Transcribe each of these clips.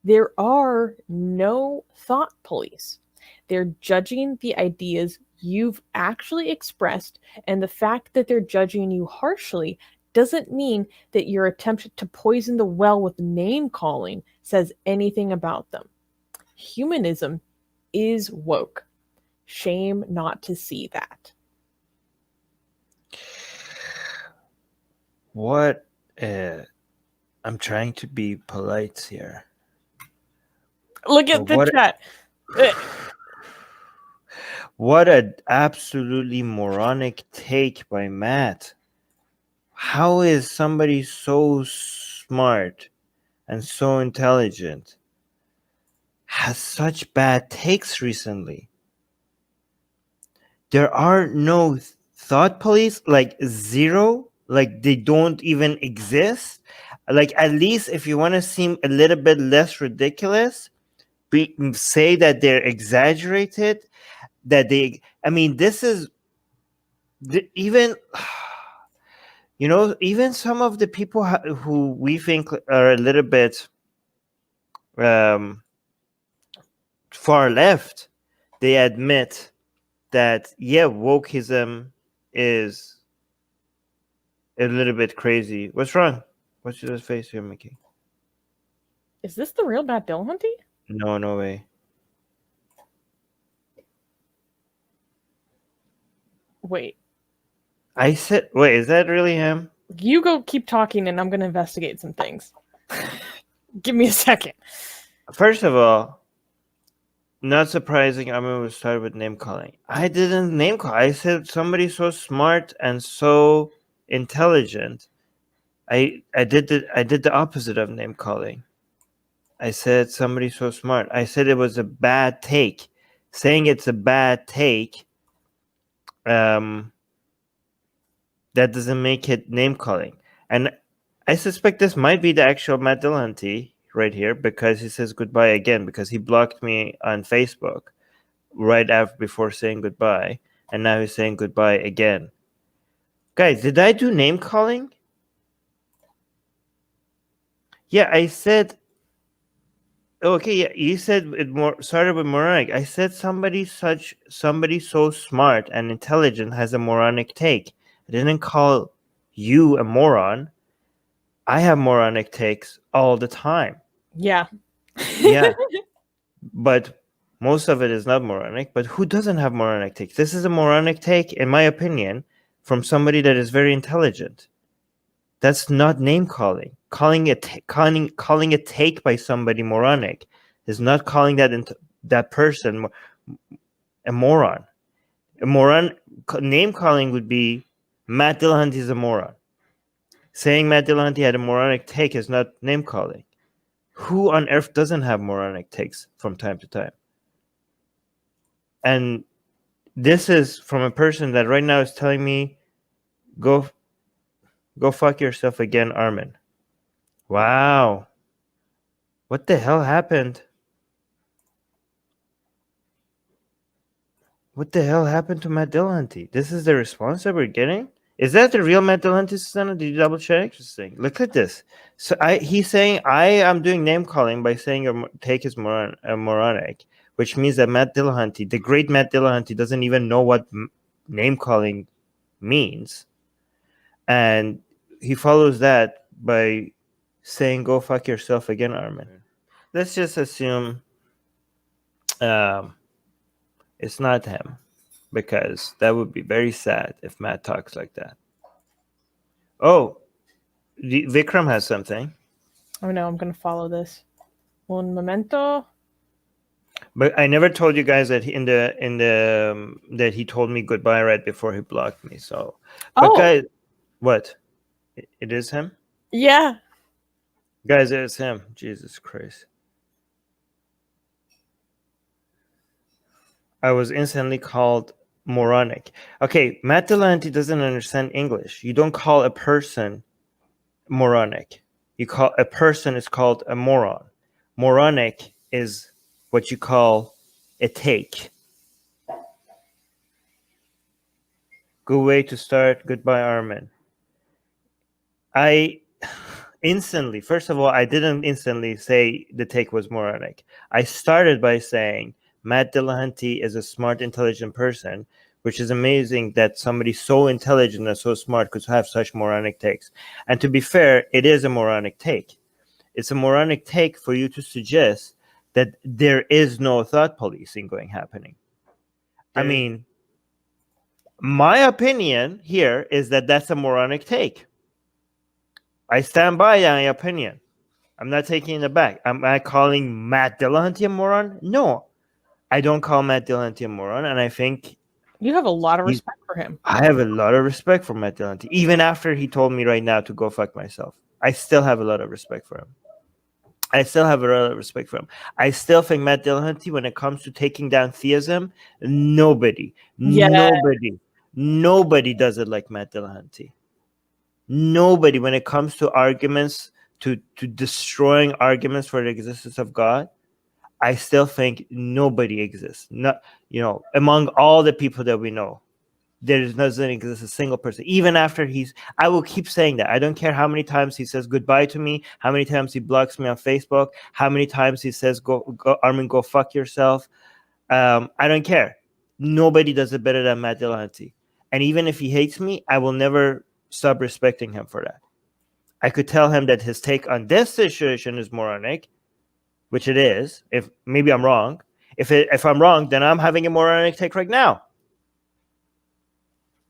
There are no thought police. They're judging the ideas you've actually expressed, and the fact that they're judging you harshly doesn't mean that your attempt to poison the well with name calling says anything about them. Humanism is woke. Shame not to see that. What? I'm trying to be polite here. Look But at the chat. what an absolutely moronic take by Matt. How is somebody so smart and so intelligent has such bad takes recently? There are no thought police, like zero, like they don't even exist. Like, at least if you want to seem a little bit less ridiculous, say that they're exaggerated, that they, I mean, this is even, even some of the people who we think are a little bit um, far left, they admit that, yeah, wokeism is a little bit crazy. What's wrong? What's your face here, Mickey? Is this the real Matt Dillahunty? No, no way. Wait. I said, wait, is that really him? You go keep talking and I'm going to investigate some things. Give me a second. First of all, not surprising, I'm going to start with name calling. I didn't name call. I said somebody so smart and so intelligent. I did the opposite of name calling. I said somebody so smart. I said it was a bad take. Saying it's a bad take, that doesn't make it name calling. And I suspect this might be the actual Matt Dillahunty right here, because he says goodbye again, because he blocked me on Facebook right after before saying goodbye, and now he's saying goodbye again. Guys, did I do name calling? Yeah, I said. Okay, yeah, you said it more started with moronic. I said somebody so smart and intelligent has a moronic take. I didn't call you a moron. I have moronic takes all the time. Yeah. Yeah, but most of it is not moronic. But who doesn't have moronic takes? This is a moronic take, in my opinion, from somebody that is very intelligent. That's not name calling. Calling a take by somebody moronic is not calling that person a moron. A moron name calling would be Matt Dillahunty is a moron. Saying Matt Dillahunty had a moronic take is not name calling. Who on earth doesn't have moronic takes from time to time? And this is from a person that right now is telling me, go fuck yourself again, Armin. Wow. What the hell happened? What the hell happened to Matt Dillahunty? This is the response that we're getting? Is that the real Matt Dillahunty, Susanna? Did you double check? Interesting. Look at this. So he's saying I am doing name calling by saying your take is moronic, which means that Matt Dillahunty, the great Matt Dillahunty, doesn't even know what name calling means. And he follows that by saying, go fuck yourself again, Armin. Let's just assume it's not him, because that would be very sad if Matt talks like that. Oh, Vikram has something. Oh no, I'm going to follow this. Un momento. But I never told you guys that that he told me goodbye right before he blocked me. So, but guys, what? It is him? Yeah. Guys, it's him. Jesus Christ. I was instantly called moronic. Okay, Matt Dillahunty doesn't understand English. You don't call a person moronic. You call a person is called a moron. Moronic is what you call a take. Good way to start. Goodbye, Armin. instantly, first of all, I didn't instantly say the take was moronic. I started by saying Matt Dillahunty is a smart, intelligent person, which is amazing that somebody so intelligent and so smart could have such moronic takes. And to be fair, it is a moronic take. It's a moronic take for you to suggest that there is no thought policing happening. I mean, my opinion here is that that's a moronic take. I stand by my opinion. I'm not taking it back. Am I calling Matt Dillahunty a moron? No, I don't call Matt Dillahunty a moron, and I think You have a lot of respect for him. I have a lot of respect for Matt Dillahunty. Even after he told me right now to go fuck myself, I still have a lot of respect for him. I still have a lot of respect for him. I still think Matt Dillahunty, when it comes to taking down theism, nobody does it like Matt Dillahunty. Nobody, when it comes to arguments, to destroying arguments for the existence of God, I still think nobody exists. Not, among all the people that we know, there doesn't exist a single person. Even after I will keep saying that. I don't care how many times he says goodbye to me, how many times he blocks me on Facebook, how many times he says go Armin, go fuck yourself. I don't care. Nobody does it better than Matt Dillahunty. And even if he hates me, I will never stop respecting him for that. I could tell him that his take on this situation is moronic, which it is. If maybe I'm wrong. If I'm wrong, then I'm having a moronic take right now.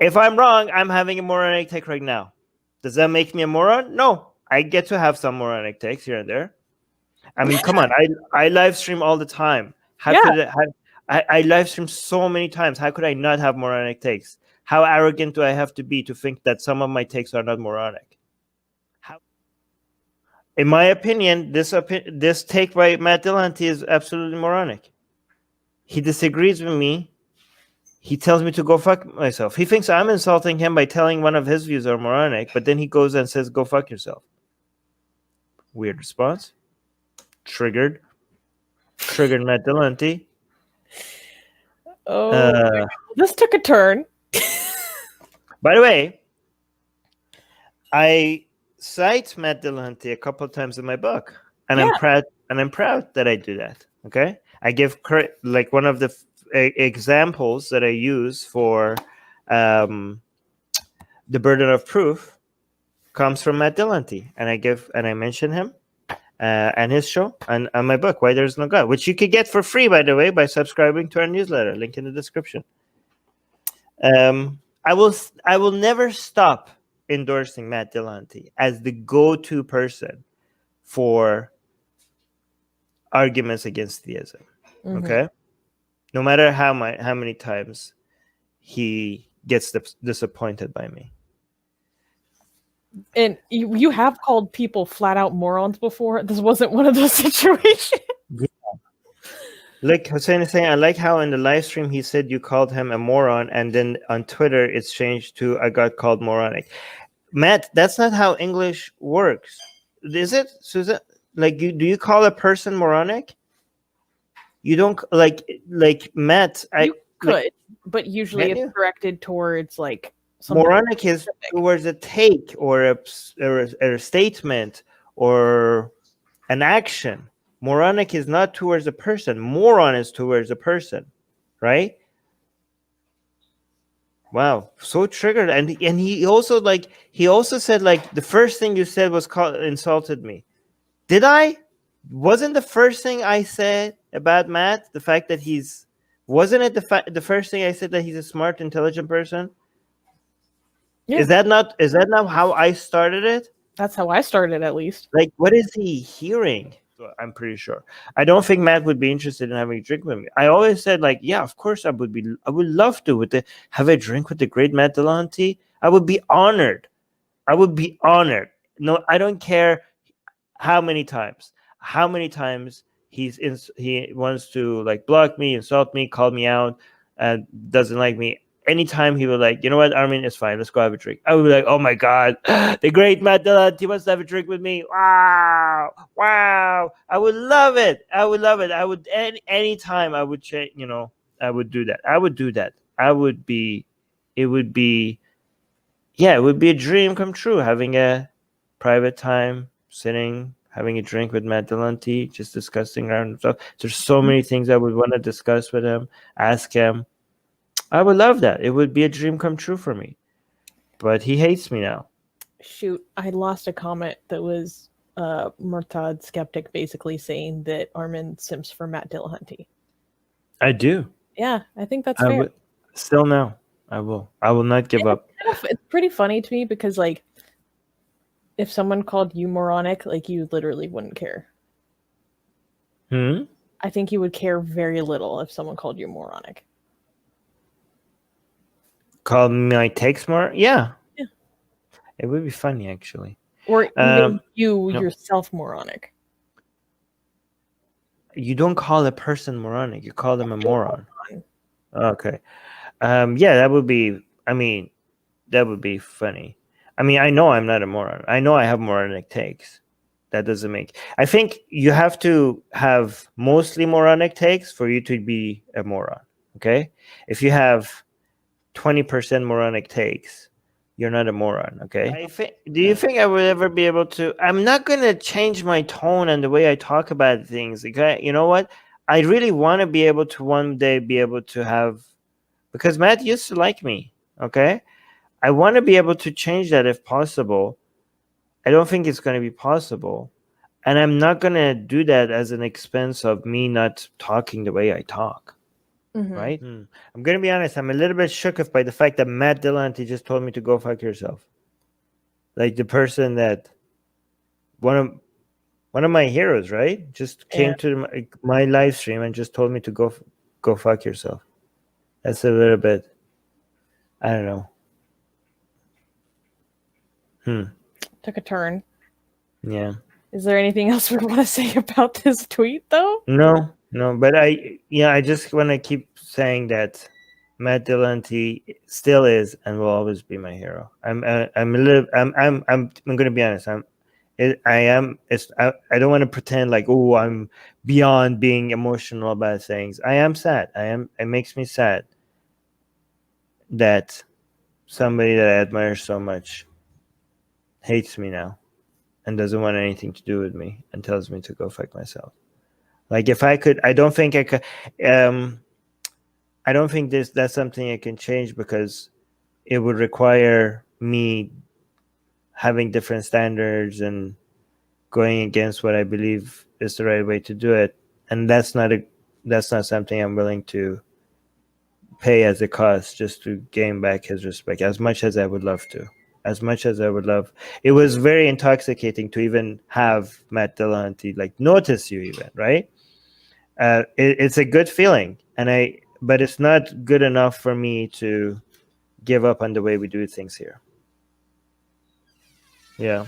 If I'm wrong, I'm having a moronic take right now. Does that make me a moron? No. I get to have some moronic takes here and there. I mean, come on. I live stream all the time. I live stream so many times. How could I not have moronic takes? How arrogant do I have to be to think that some of my takes are not moronic? In my opinion, this take by Matt Dillahunty is absolutely moronic. He disagrees with me. He tells me to go fuck myself. He thinks I'm insulting him by telling one of his views are moronic, but then he goes and says, go fuck yourself. Weird response. Triggered Matt Dillahunty. Oh, this took a turn. By the way, I cite Matt Dillahunty a couple of times in my book, and I'm proud that I do that. Okay, I give like one of the examples that I use for the burden of proof comes from Matt Dillahunty, and I mention him and his show and my book, Why There's No God, which you could get for free, by the way, by subscribing to our newsletter. Link in the description. I will never stop endorsing Matt Dillahunty as the go-to person for arguments against theism. Mm-hmm. Okay, no matter how many times he gets disappointed by me. And you have called people flat out morons before. This wasn't one of those situations. Yeah. Like Hussein is saying, I like how in the live stream he said you called him a moron, and then on Twitter it's changed to I got called moronic. Matt, that's not how English works. Is it, Susan? Like, do you call a person moronic? You don't like Matt. You could, but usually it's directed towards like moronic is towards a take or a statement or an action. Moronic is not towards a person. Moron is towards a person, right? Wow, so triggered. And he also said like the first thing you said was insulted me. Did I? Wasn't the first thing I said about Matt the fact that wasn't it the first thing I said that he's a smart, intelligent person? Yeah. Is that not how I started it? That's how I started, at least. Like, what is he hearing? I'm pretty sure. I don't think Matt would be interested in having a drink with me. I always said, like, yeah, of course I would love to have a drink with the great Matt Dillahunty. I would be honored. No, I don't care how many times he wants to like block me, insult me, call me out, and doesn't like me. Anytime he would like, you know what, Armin, it's fine. Let's go have a drink. I would be like, oh my God, the great Matt Dillahunty wants to have a drink with me. Wow. I would love it. I would anytime I would change, I would do that. It would be a dream come true having a private time sitting, having a drink with Matt Dillahunty, just discussing random stuff. There's so many things I would want to discuss with him, ask him. I would love that. It would be a dream come true for me. But he hates me now. Shoot, I lost a comment that was Murtad Skeptic basically saying that Armin simps for Matt Dillahunty. I do. Yeah, I think that's I fair. would, still now. I will. I will not give up. It's pretty funny to me because, like, if someone called you moronic, like, you literally wouldn't care. I think you would care very little if someone called you moronic. Call my takes more? Yeah. It would be funny, actually. Or even you yourself moronic. You don't call a person moronic. You call them a moron. Okay. Yeah, that would be, that would be funny. I know I'm not a moron. I know I have moronic takes. That doesn't make... I think you have to have mostly moronic takes for you to be a moron, okay? If you have 20% moronic takes, you're not a moron, okay? Do you think I would ever be able to... I'm not going to change my tone and the way I talk about things, okay? You know what? I really want to be able to one day be able to have... Because Matt used to like me, okay? I want to be able to change that if possible. I don't think it's going to be possible. And I'm not going to do that as an expense of me not talking the way I talk. Right? I'm going to be honest. I'm a little bit shook by the fact that Matt Dillahunty just told me to go fuck yourself. Like the person that... One of my heroes, right? Just came to my live stream and just told me to go fuck yourself. That's a little bit... I don't know. Took a turn. Yeah. Is there anything else we want to say about this tweet, though? No. But I just want to keep saying that Matt Dillahunty still is and will always be my hero. I'm going to be honest. I don't want to pretend like, oh, I'm beyond being emotional about things. I am sad. It makes me sad that somebody that I admire so much hates me now and doesn't want anything to do with me and tells me to go fuck myself. Like if I could, I don't think I could. I don't think that's something I can change because it would require me having different standards and going against what I believe is the right way to do it. And that's not something I'm willing to pay as a cost just to gain back his respect, as much as I would love to. As much as I would love. It was very intoxicating to even have Matt Dillahunty like notice you even, right? It's a good feeling, but it's not good enough for me to give up on the way we do things here. Yeah.